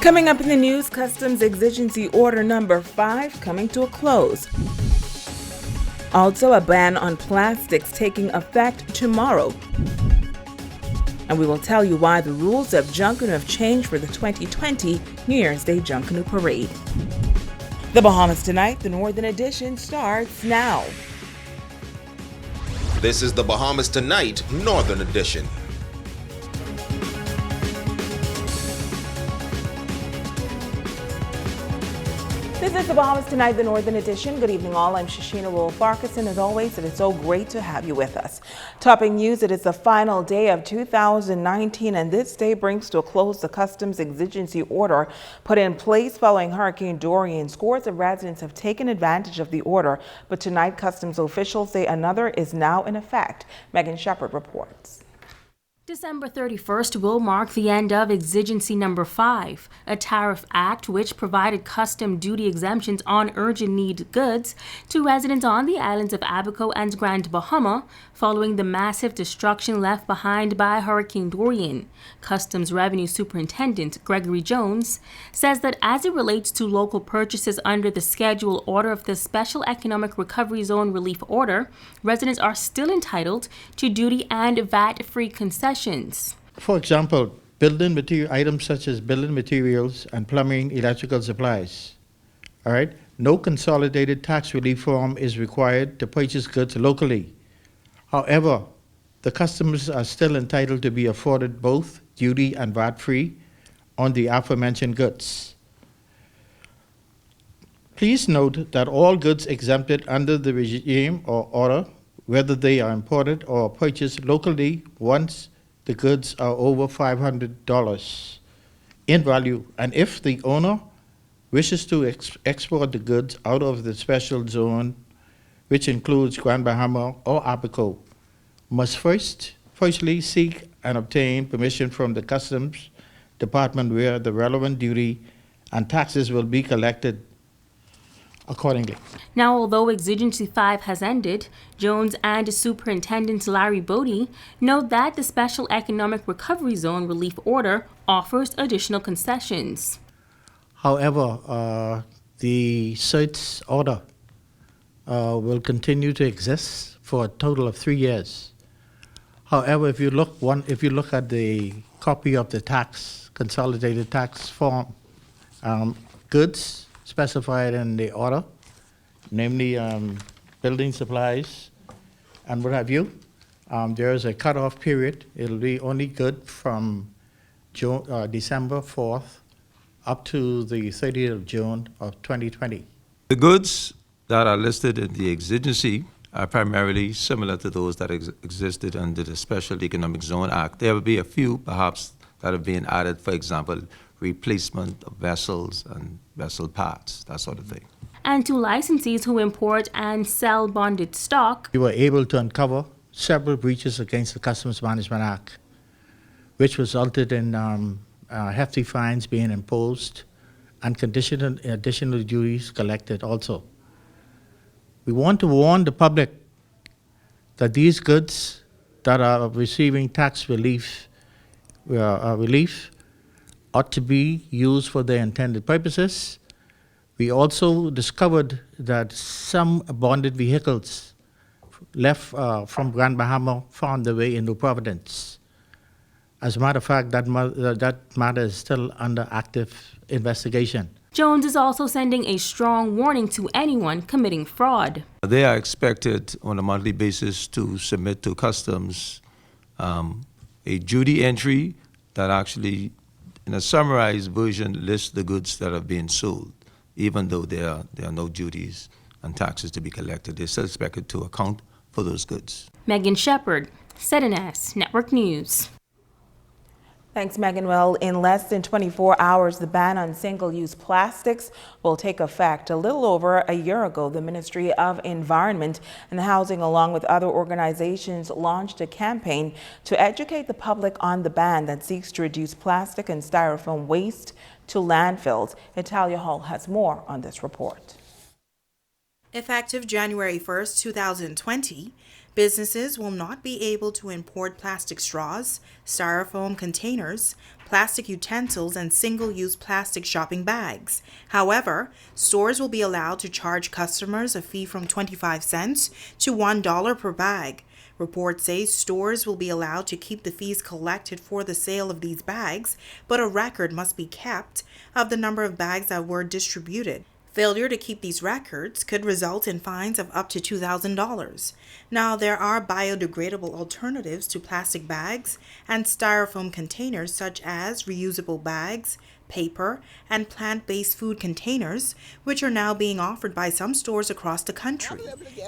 Coming up in the news, Customs Exigency Order number 5 coming to a close. Also, a ban on plastics taking effect tomorrow. And we will tell you why the rules of JUNKANAOO have changed for the 2020 New Year's Day JUNKANAOO Parade. The Bahamas Tonight, the Northern Edition, starts now. This is the Bahamas Tonight, Northern Edition. This is the Bahamas Tonight, the Northern Edition. Good evening, all. I'm Shashina Will-Farquharson. As always, it is so great to have you with us. Topping news, it is the final day of 2019, and this day brings to a close the Customs Exigency Order put in place following Hurricane Dorian. Scores of residents have taken advantage of the order, but tonight Customs officials say another is now in effect. Megan Shepard reports. December 31st will mark the end of Exigency number 5, a tariff act which provided custom duty exemptions on urgent need goods to residents on the islands of Abaco and Grand Bahama following the massive destruction left behind by Hurricane Dorian. Customs Revenue Superintendent Gregory Jones says that as it relates to local purchases under the schedule order of the Special Economic Recovery Zone Relief Order, residents are still entitled to duty and VAT-free concessions. For example, building material items such as building materials and plumbing, electrical supplies. All right, no consolidated tax relief form is required to purchase goods locally. However, the customers are still entitled to be afforded both duty and VAT-free on the aforementioned goods. Please note that all goods exempted under the regime or order, whether they are imported or purchased locally once the goods are over $500 in value, and if the owner wishes to export the goods out of the special zone, which includes Grand Bahama or Abaco, must firstly seek and obtain permission from the Customs Department, where the relevant duty and taxes will be collected accordingly. Now, although Exigency 5 has ended, Jones and Superintendent Larry Bodie note that the Special Economic Recovery Zone Relief Order offers additional concessions. However, the CERTS order will continue to exist for a total of 3 years. However, if you look at the copy of the consolidated tax form, goods specified in the order, namely building supplies and what have you, there is a cutoff period. It'll be only good from December 4th up to the 30th of June of 2020. The goods that are listed in the exigency are primarily similar to those that existed under the Special Economic Zone Act. There will be a few, perhaps, that have been added, for example, replacement of vessels and vessel parts, that sort of thing. And to licensees who import and sell bonded stock, We were able to uncover several breaches against the Customs Management Act, which resulted in hefty fines being imposed and additional duties collected also. We want to warn the public that these goods that are receiving tax relief ought to be used for their intended purposes. We also discovered that some bonded vehicles left from Grand Bahama found their way into Providence. As a matter of fact, that matter is still under active investigation. Jones is also sending a strong warning to anyone committing fraud. They are expected on a monthly basis to submit to Customs a duty entry that actually, in a summarized version, lists the goods that are being sold. Even though there are no duties and taxes to be collected, they're still expected to account for those goods. Megan Shepard, ZNS Network News. Thanks, Megan. Well, in less than 24 hours, the ban on single-use plastics will take effect. A little over a year ago, the Ministry of Environment and Housing, along with other organizations, launched a campaign to educate the public on the ban that seeks to reduce plastic and styrofoam waste to landfills. Italia Hall has more on this report. Effective January 1st, 2020, Businesses will not be able to import plastic straws, styrofoam containers, plastic utensils, and single-use plastic shopping bags. However, stores will be allowed to charge customers a fee from 25 cents to $1 per bag. Reports say stores will be allowed to keep the fees collected for the sale of these bags, but a record must be kept of the number of bags that were distributed. Failure to keep these records could result in fines of up to $2,000. Now, there are biodegradable alternatives to plastic bags and styrofoam containers such as reusable bags, paper, and plant-based food containers, which are now being offered by some stores across the country.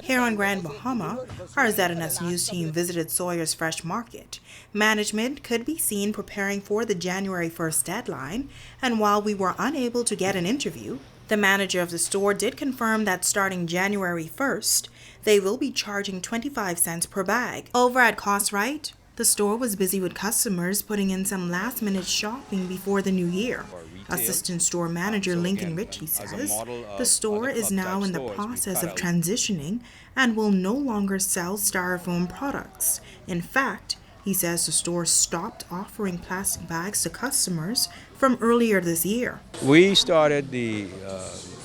Here on Grand Bahama, our ZNS News team visited Sawyer's Fresh Market. Management could be seen preparing for the January 1st deadline, and while we were unable to get an interview, the manager of the store did confirm that starting January 1st, they will be charging 25 cents per bag. Over at Cosrite, the store was busy with customers putting in some last-minute shopping before the new year. Assistant store manager Lincoln Ritchie says the store is now in the process of transitioning and will no longer sell styrofoam products. In fact, he says the store stopped offering plastic bags to customers from earlier this year. We started the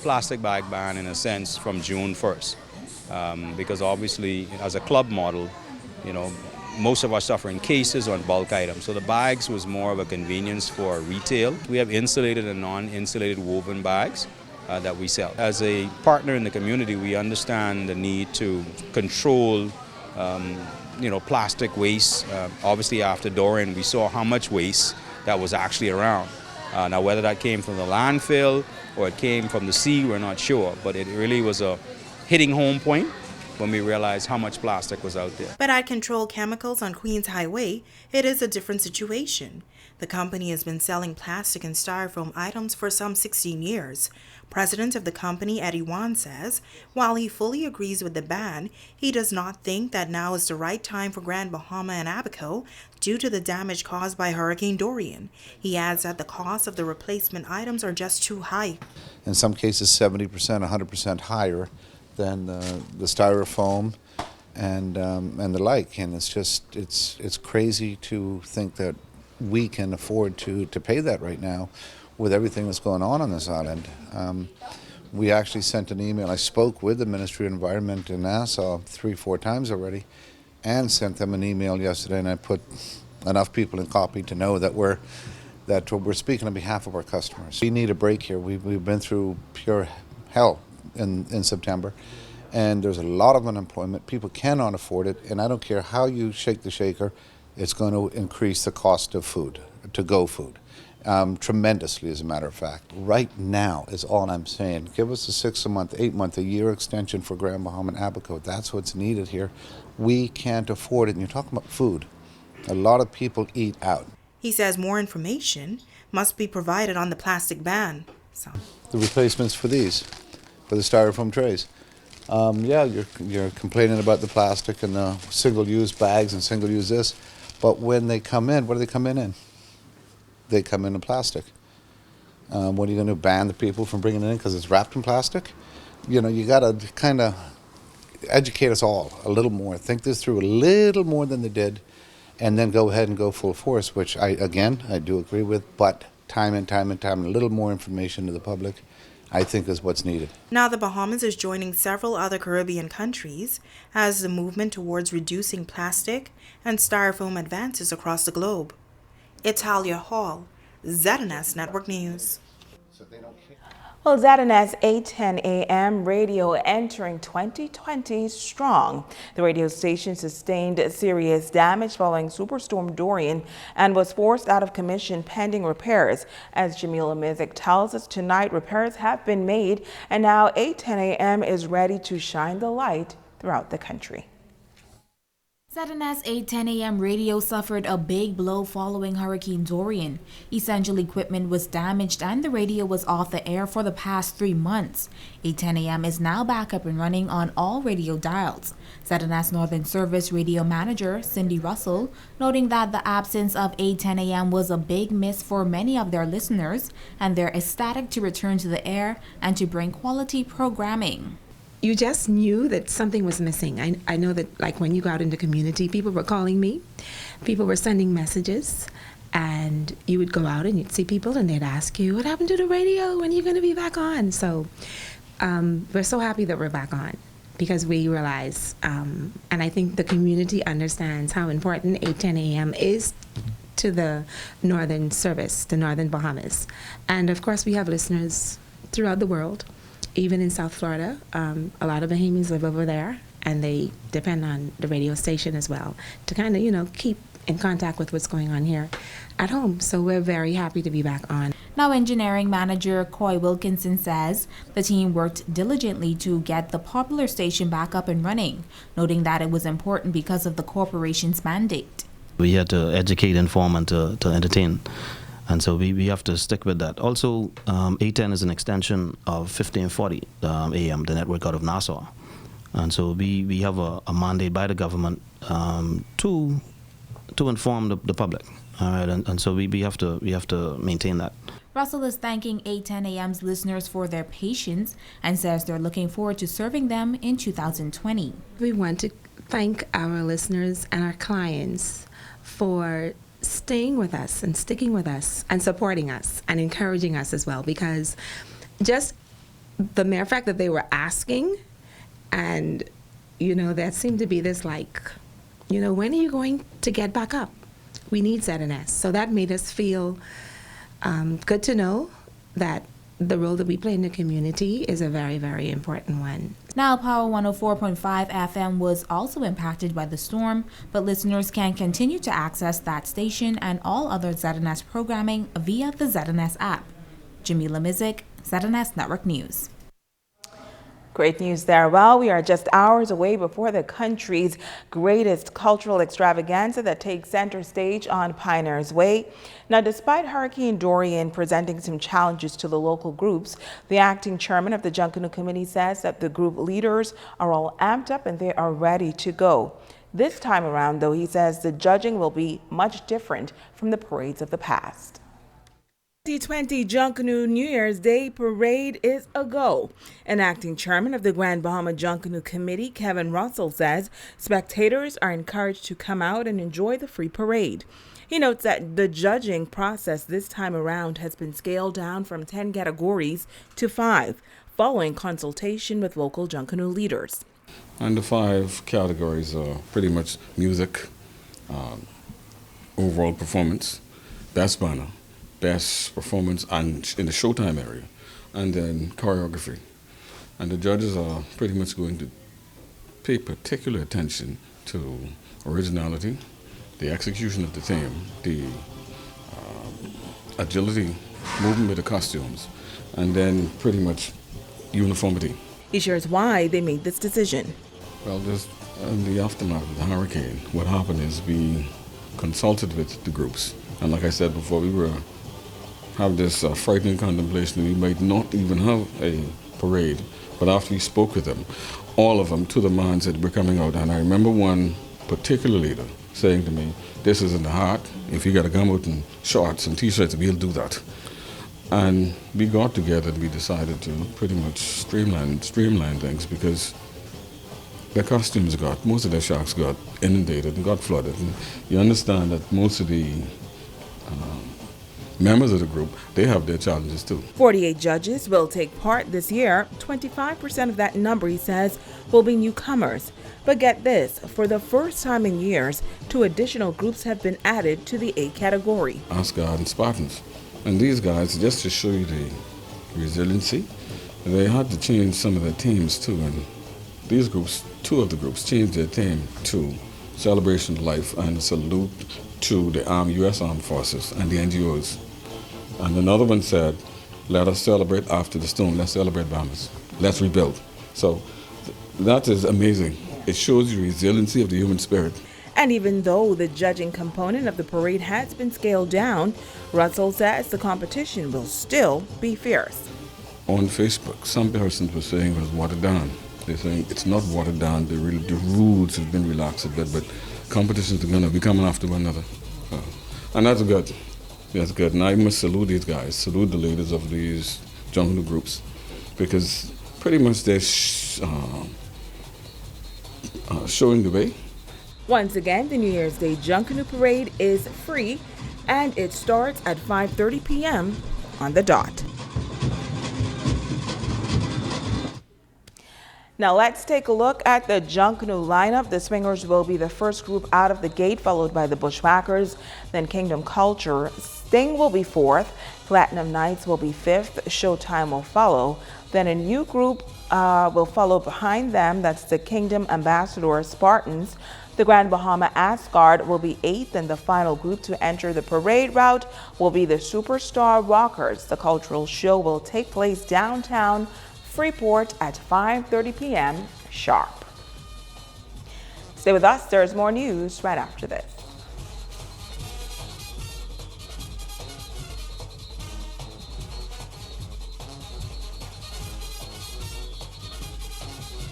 plastic bag ban in a sense from June 1st because obviously as a club model, most of our stuff are in cases or in bulk items. So the bags was more of a convenience for retail. We have insulated and non-insulated woven bags that we sell. As a partner in the community, we understand the need to control plastic waste. Obviously after Dorian, we saw how much waste that was actually around. Now whether that came from the landfill or it came from the sea, we're not sure, but it really was a hitting home point when we realized how much plastic was out there. But at Control Chemicals on Queens Highway, it is a different situation. The company has been selling plastic and styrofoam items for some 16 years. President of the company, Eddie Wan, says while he fully agrees with the ban, he does not think that now is the right time for Grand Bahama and Abaco due to the damage caused by Hurricane Dorian. He adds that the cost of the replacement items are just too high. In some cases 70%, 100% higher than the styrofoam and the like, and it's crazy to think that we can afford to pay that right now with everything that's going on this island. We actually sent an email. I spoke with the Ministry of Environment in Nassau 3-4 times already, and sent them an email yesterday, and I put enough people in copy to know that we're speaking on behalf of our customers. We need a break here. We've been through pure hell in September, and there's a lot of unemployment. People cannot afford it, and I don't care how you shake the shaker, it's going to increase the cost of food, to-go food, tremendously, as a matter of fact. Right now is all I'm saying. Give us a 6-month, 8-month, a year extension for Grand Bahama and Abaco. That's what's needed here. We can't afford it, and you're talking about food. A lot of people eat out. He says more information must be provided on the plastic ban. The replacements for these, for the styrofoam trays. Yeah, you're complaining about the plastic and the single-use bags and single-use this, but when they come in, what do they come in? They come in plastic. What are you going to ban the people from bringing it in because it's wrapped in plastic? You got to kind of educate us all a little more. Think this through a little more than they did, and then go ahead and go full force, which I do agree with, but time and time, a little more information to the public, I think, is what's needed. Now the Bahamas is joining several other Caribbean countries as the movement towards reducing plastic and styrofoam advances across the globe. Italia Hall, ZNS Network News. Well, ZNS 810 AM radio entering 2020 strong. The radio station sustained serious damage following Superstorm Dorian and was forced out of commission pending repairs. As Jamila Mizik tells us tonight, repairs have been made and now 810 AM is ready to shine the light throughout the country. ZNS 810 AM radio suffered a big blow following Hurricane Dorian. Essential equipment was damaged and the radio was off the air for the past 3 months. 810 AM is now back up and running on all radio dials. ZNS Northern Service radio manager Cindy Russell noting that the absence of 810 AM was a big miss for many of their listeners and they're ecstatic to return to the air and to bring quality programming. you just knew that something was missing. I know that, like, when you go out in the community, people were calling me, people were sending messages, and you would go out and you'd see people and they'd ask you, what happened to the radio? When are you going to be back on? So we're so happy that we're back on, because we realize, and I think the community understands how important 8:10 a.m. is to the northern service, the northern Bahamas. And of course, we have listeners throughout the world, even in South Florida. A lot of Bahamians live over there, and they depend on the radio station as well to kind of, keep in contact with what's going on here at home. So we're very happy to be back on. Now, engineering manager Coy Wilkinson says the team worked diligently to get the popular station back up and running, noting that it was important because of the corporation's mandate. We had to educate, inform, and to entertain. And so we have to stick with that. Also, 810 is an extension of 1540 AM, the network out of Nassau. And so we have a mandate by the government to inform the public. All right, and so we have to maintain that. Russell is thanking 8:10 a.m.'s listeners for their patience and says they're looking forward to serving them in 2020. We want to thank our listeners and our clients for staying with us and sticking with us and supporting us and encouraging us as well, because just the mere fact that they were asking, and there seemed to be this when are you going to get back up? We need ZNS. So that made us feel good to know that the role that we play in the community is a very, very important one. Now, Power 104.5 FM was also impacted by the storm, but listeners can continue to access that station and all other ZNS programming via the ZNS app. Jamila Mizik, ZNS Network News. Great news there. Well, we are just hours away before the country's greatest cultural extravaganza that takes center stage on Pioneers Way. Now, despite Hurricane Dorian presenting some challenges to the local groups, the acting chairman of the JUNKANAOO committee says that the group leaders are all amped up and they are ready to go. This time around, though, he says the judging will be much different from the parades of the past. 2020 JUNKANAOO New Year's Day Parade is a go. An acting chairman of the Grand Bahama JUNKANAOO Committee, Kevin Russell, says spectators are encouraged to come out and enjoy the free parade. He notes that the judging process this time around has been scaled down from 10 categories to 5, following consultation with local JUNKANAOO leaders. And the 5 categories are pretty much music, overall performance, best banner, best performance and in the showtime area, and then choreography. And the judges are pretty much going to pay particular attention to originality, the execution of the theme, the agility, movement with the costumes, and then pretty much uniformity. He shares why they made this decision. Well, just in the aftermath of the hurricane, what happened is we consulted with the groups. And like I said before, we have this frightening contemplation that we might not even have a parade. But after we spoke with them, all of them to the man said, we're coming out. And I remember one particular leader saying to me, this is in the heart. If you got to come out in shorts and t-shirts, we'll do that. And we got together and we decided to pretty much streamline things, because their costumes most of their sharks got inundated and got flooded. And you understand that most of the members of the group, they have their challenges too. 48 judges will take part this year. 25% of that number, he says, will be newcomers. But get this, for the first time in years, 2 additional groups have been added to the A category. Asgard and Spartans. And these guys, just to show you the resiliency, they had to change some of their themes too. And these groups, 2 of the groups, changed their theme to celebration of life and a salute to the U.S. Armed Forces and the NGOs. And another one said, let us celebrate after the storm, let's celebrate Bahamas, let's rebuild. So that is amazing. It shows you resiliency of the human spirit. And even though the judging component of the parade has been scaled down, Russell says the competition will still be fierce. On Facebook, some persons were saying it was watered down. They're saying it's not watered down, the rules have been relaxed a bit, but competitions are going to be coming after one another. And that's good. That's good. And I must salute these guys, salute the leaders of these JUNKANAOO groups, because pretty much they're showing the way. Once again, the New Year's Day JUNKANAOO Parade is free and it starts at 5:30 p.m. on the dot. Now let's take a look at the JUNKANAOO lineup. The Swingers will be the first group out of the gate, followed by the Bushwhackers, then Kingdom Culture. Sting will be fourth, Platinum Nights will be fifth, Showtime will follow. Then a new group will follow behind them. That's the Kingdom Ambassador Spartans. The Grand Bahama Asgard will be eighth, and the final group to enter the parade route will be the Superstar Rockers. The cultural show will take place downtown Freeport at 5:30 p.m. sharp. Stay with us. There's more news right after this.